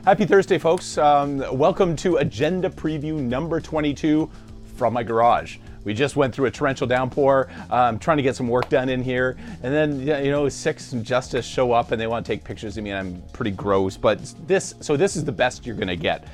Happy Thursday, folks. Welcome to Agenda Preview number 22 from my garage. We just went through a torrential downpour. Trying to get some work done in here. And then, Six and Justice show up and they want to take pictures of me, and I'm pretty gross. But this is the best you're going to get.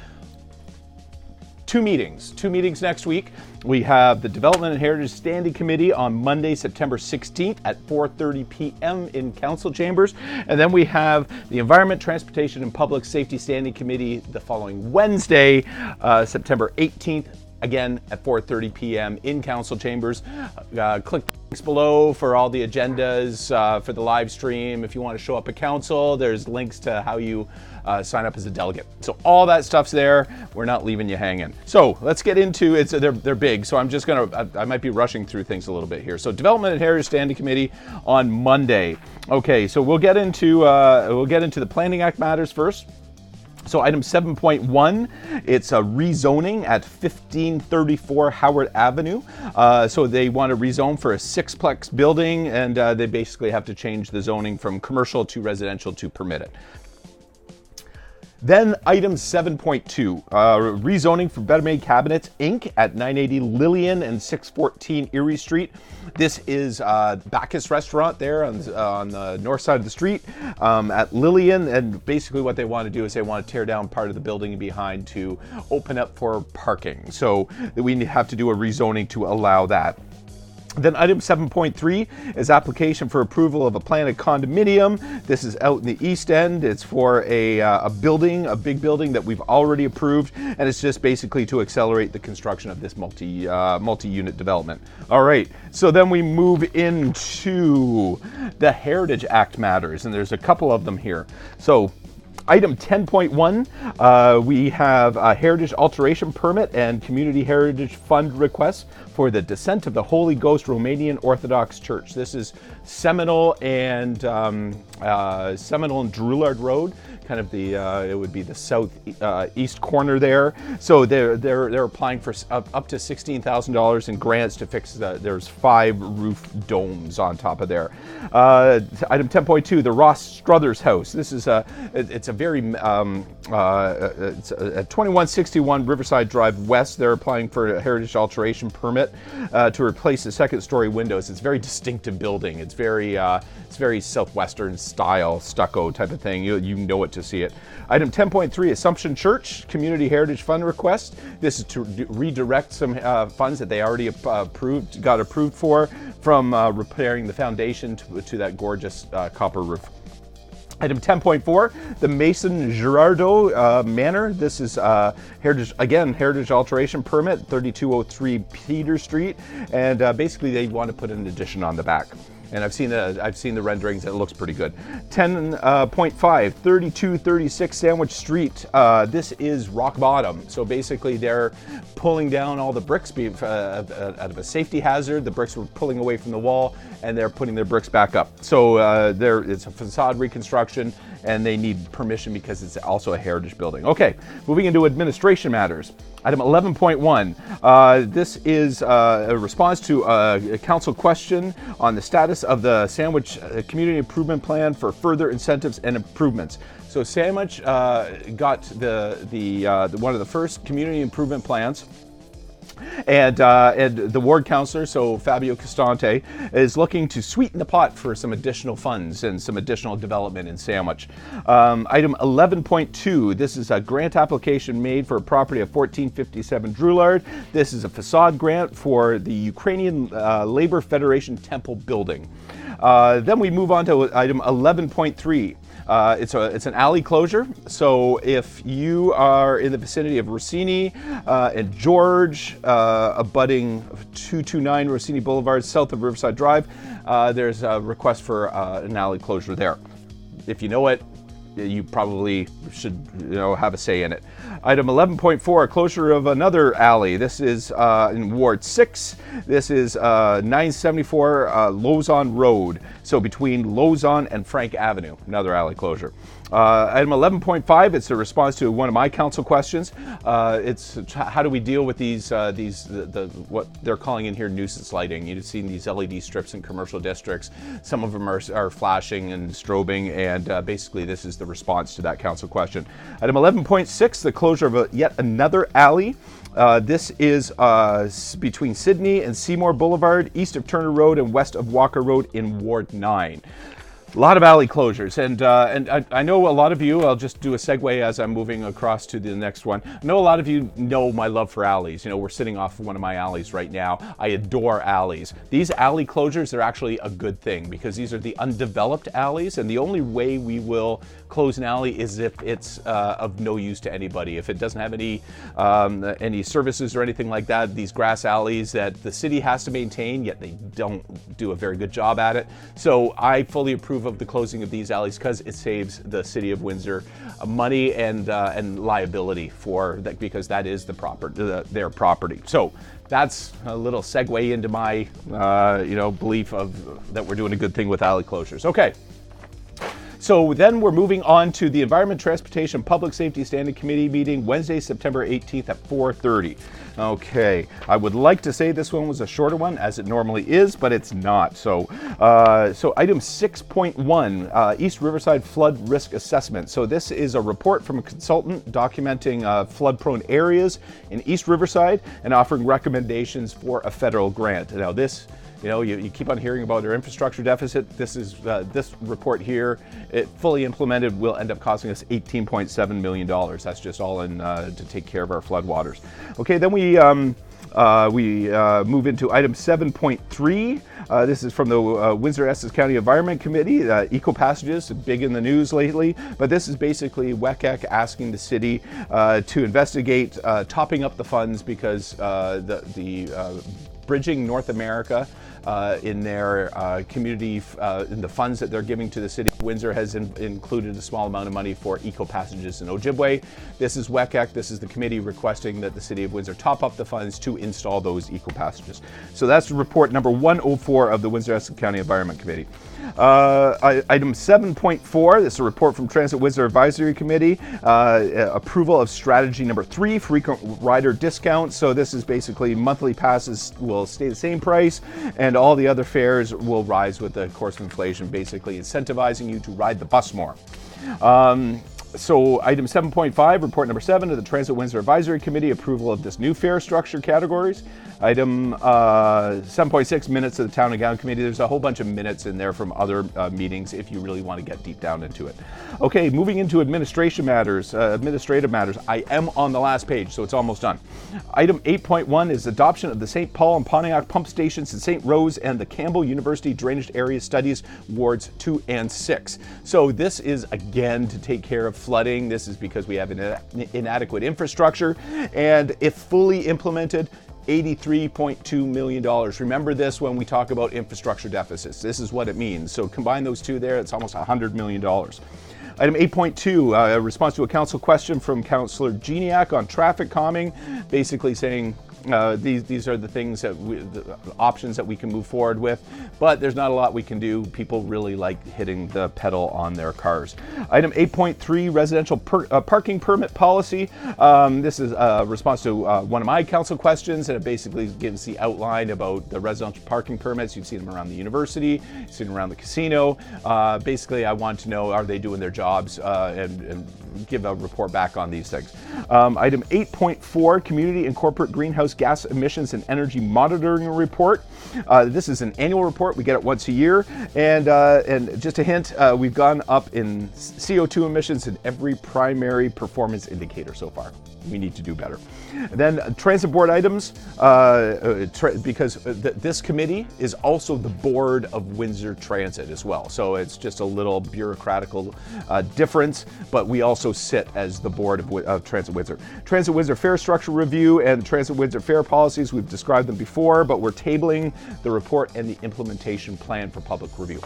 Two meetings next week. We have the Development and Heritage Standing Committee on Monday, September 16th at 4:30 p.m. in Council Chambers. And then we have the Environment, Transportation and Public Safety Standing Committee the following Wednesday, September 18th, again at 4:30 p.m. in Council Chambers. Click the links below for all the agendas for the live stream. If you want to show up at council, there's links to how you sign up as a delegate. So all that stuff's there. We're not leaving you hanging. So let's get into it. They're big, so I'm just I might be rushing through things a little bit here. So Development and Heritage Standing Committee on Monday. Okay, so we'll get into the Planning Act matters first. So item 7.1, it's a rezoning at 1534 Howard Avenue. So they want to rezone for a sixplex building, and they basically have to change the zoning from commercial to residential to permit it. Then item 7.2, rezoning for Better Made Cabinets, Inc. at 980 Lillian and 614 Erie Street. This is Bacchus Restaurant there on the north side of the street at Lillian. And basically what they want to do is they want to tear down part of the building behind to open up for parking. So we have to do a rezoning to allow that. Then item 7.3 is application for approval of a planned condominium. This is out in the East End. It's for a big building that we've already approved, and it's just basically to accelerate the construction of this multi-unit development. All right, so then we move into the Heritage Act matters, and there's a couple of them here. So item 10.1, we have a heritage alteration permit and community heritage fund request for the Descent of the Holy Ghost Romanian Orthodox Church. This is Seminole and Drouillard Road, kind of it would be the southeast corner there. So they're applying for up to $16,000 in grants to fix there's 5 roof domes on top of there. Item 10.2, the Ross Struthers House. This is it's at 2161 Riverside Drive West. They're applying for a heritage alteration permit to replace the second-story windows. It's a very distinctive building. It's very southwestern style stucco type of thing. You know it to see it. Item 10.3, Assumption Church Community Heritage Fund request. This is to redirect some funds that they already got approved for from repairing the foundation to that gorgeous copper roof. Item 10.4, the Mason Girardeau Manor. This is heritage alteration permit, 3203 Peter Street, and basically they want to put an addition on the back. And I've seen the renderings. It looks pretty good. 10.5, 3236 Sandwich Street. This is rock bottom. So basically, they're pulling down all the bricks out of a safety hazard. The bricks were pulling away from the wall, and they're putting their bricks back up. So it's a facade reconstruction, and they need permission because it's also a heritage building. Okay, moving into administration matters. Item 11.1, this is a response to a council question on the status of the Sandwich Community Improvement Plan for further incentives and improvements. So Sandwich got the one of the first community improvement plans. And the ward councillor, so Fabio Costante, is looking to sweeten the pot for some additional funds and some additional development in Sandwich. Item 11.2, this is a grant application made for a property of 1457 Drouillard. This is a facade grant for the Ukrainian Labor Federation Temple building. Then we move on to item 11.3. It's an alley closure. So if you are in the vicinity of Rossini and George, abutting 229 Rossini Boulevard, south of Riverside Drive, there's a request for an alley closure there. If you know it, you probably should have a say in it. Item 11.4, closure of another alley. This is in Ward 6. This is 974 Lozon Road. So between Lozon and Frank Avenue, another alley closure. Item 11.5, it's a response to one of my council questions. It's how do we deal with these what they're calling in here nuisance lighting. You've seen these LED strips in commercial districts. Some of them are flashing and strobing, and basically this is the response to that council question. Item 11.6, the closure of yet another alley. This is between Sydney and Seymour Boulevard, east of Turner Road and west of Walker Road in Ward 9. A lot of alley closures, and I know a lot of you, I'll just do a segue as I'm moving across to the next one. I know a lot of you know my love for alleys. You know, we're sitting off one of my alleys right now. I adore alleys. These alley closures are actually a good thing because these are the undeveloped alleys, and the only way we will close an alley is if it's of no use to anybody. If it doesn't have any services or anything like that, these grass alleys that the city has to maintain, yet they don't do a very good job at it. So I fully approve of the closing of these alleys because it saves the city of Windsor money and liability for that, because that is their property. So that's a little segue into my belief that we're doing a good thing with alley closures. Okay. So then we're moving on to the Environment, Transportation, Public Safety Standing Committee meeting Wednesday, September 18th at 4:30. Okay, I would like to say this one was a shorter one, as it normally is, but it's not. So item 6.1, East Riverside Flood Risk Assessment. So this is a report from a consultant documenting flood-prone areas in East Riverside and offering recommendations for a federal grant. Now this, you keep on hearing about our infrastructure deficit. This is this report here, it fully implemented will end up costing us $18.7 million. That's just all in to take care of our floodwaters. Okay, then we move into item 7.3. This is from the Windsor-Essex County Environment Committee. Eco passages, big in the news lately, but this is basically WECEC asking the city to investigate topping up the funds because the Bridging North America in their community, in the funds that they're giving to the city of Windsor has included a small amount of money for eco passages in Ojibwe. This is WECEC. This is the committee requesting that the city of Windsor top up the funds to install those eco passages. So that's report number 104 of the Windsor-Essex County Environment Committee. Item 7.4, this is a report from Transit Windsor Advisory Committee, approval of strategy number 3, frequent rider discounts. So this is basically monthly passes will stay the same price and all the other fares will rise with the course of inflation, basically incentivizing you to ride the bus more. So item 7.5, report number 7 of the Transit Windsor Advisory Committee, approval of this new fare structure categories. Item 7.6, minutes of the Town and Gown Committee. There's a whole bunch of minutes in there from other meetings if you really want to get deep down into it. Okay, moving into administrative matters. I am on the last page, so it's almost done. Item 8.1 is adoption of the St. Paul and Pontiac pump stations in St. Rose and the Campbell University Drainage Area Studies Wards 2 and 6. So this is again to take care of flooding. This is because we have an inadequate infrastructure, and if fully implemented, $83.2 million. Remember this when we talk about infrastructure deficits. This is what it means. So combine those two there, it's almost $100 million. Item 8.2, a response to a council question from Councillor Geniak on traffic calming, basically saying these are the things that the options that we can move forward with, but there's not a lot we can do. People really like hitting the pedal on their cars. Item 8.3, residential parking permit policy. This is a response to one of my council questions, and it basically gives the outline about the residential parking permits. You've seen them around the university, you've seen them around the casino. Basically, I want to know, are they doing their jobs, and give a report back on these things. Item 8.4, community and corporate greenhouse gas emissions and energy monitoring report. This is an annual report. We get it once a year. And just a hint, we've gone up in CO2 emissions in every primary performance indicator so far. We need to do better. Then transit board items, because this committee is also the board of Windsor Transit as well. So it's just a little bureaucratical difference, but we also sit as the board of Transit Windsor. Transit Windsor fare structure review and Transit Windsor fare policies, we've described them before, but we're tabling the report and the implementation plan for public review.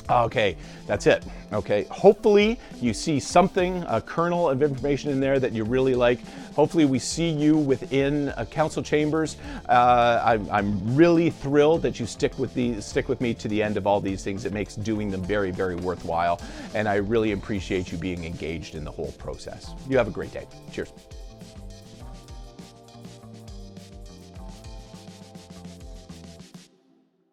Okay, that's it. Okay, hopefully you see something, a kernel of information in there that you really like. Hopefully we see you within council chambers. I'm really thrilled that you stick with me to the end of all these things. It makes doing them very, very worthwhile, and I really appreciate you being engaged in the whole process. You have a great day. Cheers.